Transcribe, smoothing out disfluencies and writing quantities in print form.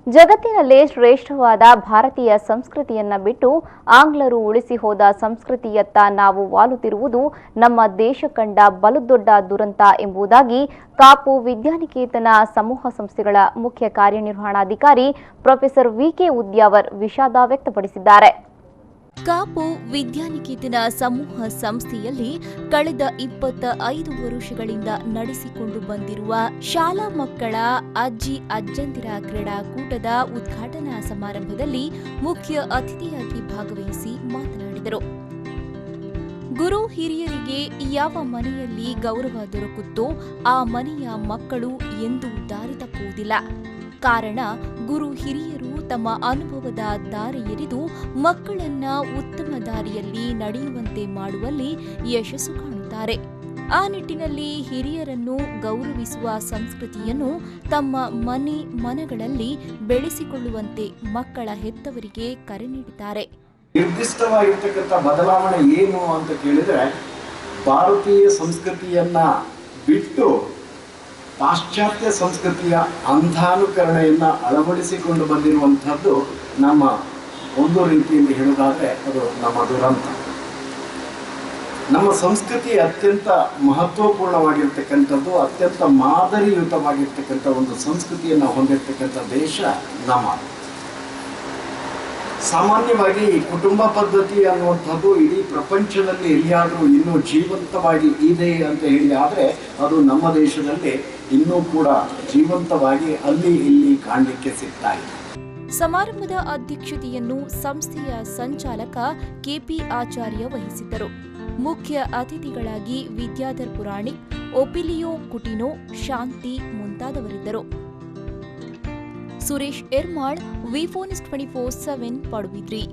ಜಗತ್ತಿನಲ್ಲೇ ಶ್ರೇಷ್ಠವಾದ ಭಾರತೀಯ ಸಂಸ್ಕೃತಿಯನ್ನ ಬಿಟ್ಟು ಆಂಗ್ಲರು ಉಳಿಸಿ ಹೋದ ಸಂಸ್ಕೃತಿಯತ್ತ ನಾವು ವಾಲುತ್ತಿರುವುದು ನಮ್ಮ ದೇಶ ಕಂಡ ಬಲುದೊಡ್ಡ ದುರಂತ ಎಂಬುದಾಗಿ ಕಾಪು ವಿದ್ಯಾನಿಕೇತನ ಸಮೂಹ ಸಂಸ್ಥೆಗಳ ಮುಖ್ಯ ಕಾರ್ಯನಿರ್ವಹಣಾಧಿಕಾರಿ ಪ್ರೊಫೆಸರ್ ವಿಕೆ ಉದ್ಯಾವರ್ ವಿಷಾದ ವ್ಯಕ್ತಪಡಿಸಿದ್ದಾರೆ. ಕಾಪು ವಿದ್ಯಾನಿಕೇತನ ಸಮೂಹ ಸಂಸ್ಥೆಯಲ್ಲಿ ಕಳೆದ 25 ವರ್ಷಗಳಿಂದ ನಡೆಸಿಕೊಂಡು ಬಂದಿರುವ ಶಾಲಾ ಮಕ್ಕಳ ಅಜ್ಜಿ ಅಜ್ಜಂದಿರ ಕ್ರೀಡಾಕೂಟದ ಉದ್ಘಾಟನಾ ಸಮಾರಂಭದಲ್ಲಿ ಮುಖ್ಯ ಅತಿಥಿಯಾಗಿ ಭಾಗವಹಿಸಿ ಮಾತನಾಡಿದರು. ಗುರು ಹಿರಿಯರಿಗೆ ಯಾವ ಮನೆಯಲ್ಲಿ ಗೌರವ ದೊರಕುತ್ತೋ ಆ ಮನೆಯ ಮಕ್ಕಳು ಎಂದೂ ದಾರಿ ತಪ್ಪುವುದಿಲ್ಲ. ಕಾರಣ ಗುರು ಹಿರಿಯರು ತಮ್ಮ ಅನುಭವದ ದಾರಿ ಎರೆದು ಮಕ್ಕಳನ್ನ ಉತ್ತಮ ದಾರಿಯಲ್ಲಿ ನಡೆಯುವಂತೆ ಮಾಡುವಲ್ಲಿ ಯಶಸ್ಸು ಕಾಣುತ್ತಾರೆ. ಆ ನಿಟ್ಟಿನಲ್ಲಿ ಹಿರಿಯರನ್ನು ಗೌರವಿಸುವ ಸಂಸ್ಕೃತಿಯನ್ನು ತಮ್ಮ ಮನೆಗಳಲ್ಲಿ ಬೆಳೆಸಿಕೊಳ್ಳುವಂತೆ ಮಕ್ಕಳ ಹೆತ್ತವರಿಗೆ ಕರೆ ನೀಡಿದ್ದಾರೆ. ನಿರ್ದಿಷ್ಟವಾಗಿರ್ತಕ್ಕಂಥ ಬದಲಾವಣೆ ಏನು ಅಂತ ಕೇಳಿದ್ರೆ, ಭಾರತೀಯ ಸಂಸ್ಕೃತಿಯನ್ನ ಬಿಟ್ಟು ಪಾಶ್ಚಾತ್ಯ ಸಂಸ್ಕೃತಿಯ ಅಂಧಾನುಕರಣೆಯನ್ನು ಅಳವಡಿಸಿಕೊಂಡು ಬಂದಿರುವಂಥದ್ದು ನಮ್ಮ ಒಂದು ರೀತಿಯಲ್ಲಿ ಹೇಳೋದಾದರೆ ಅದು ನಮ್ಮ ದುರಂತ. ನಮ್ಮ ಸಂಸ್ಕೃತಿ ಅತ್ಯಂತ ಮಹತ್ವಪೂರ್ಣವಾಗಿರ್ತಕ್ಕಂಥದ್ದು, ಅತ್ಯಂತ ಮಾದರಿಯುತವಾಗಿರ್ತಕ್ಕಂಥ ಒಂದು ಸಂಸ್ಕೃತಿಯನ್ನು ಹೊಂದಿರತಕ್ಕಂಥ ದೇಶ ನಮ್ಮ. ಸಾಮಾನ್ಯವಾಗಿ ಕುಟುಂಬ ಪದ್ಧತಿ ಅನ್ನುವಂಥದ್ದು ಇಡೀ ಪ್ರಪಂಚದಲ್ಲಿ ಎಲ್ಲಿಯಾದರೂ ಇನ್ನೂ ಜೀವಂತವಾಗಿ ಇದೆ ಅಂತ ಹೇಳಿ ಆದರೆ ಅದು ನಮ್ಮ ದೇಶದಲ್ಲಿ ಇನ್ನೂ ಕೂಡ ಜೀವಂತವಾಗಿ ಅಲ್ಲಿ ಇಲ್ಲಿ ಕಾಣಲಿಕ್ಕೆ ಸಿಗ್ತಾ ಇದೆ. ಸಮಾರಂಭದ ಅಧ್ಯಕ್ಷತೆಯನ್ನು ಸಂಸ್ಥೆಯ ಸಂಚಾಲಕ ಕೆಪಿ ಆಚಾರ್ಯ ವಹಿಸಿದ್ದರು. ಮುಖ್ಯ ಅತಿಥಿಗಳಾಗಿ ವಿದ್ಯಾಧರ್ ಪುರಾಣಿಕ್, ಒಪಿಲಿಯೋ ಕುಟಿನೋ, ಶಾಂತಿ ಮುಂತಾದವರಿದ್ದರು. ಸುರೇಶ್ ಎರ್ಮಾಳ್, ವಿ4 ನ್ಯೂಸ್ 24/7 ಪಡುಬಿದ್ರಿ.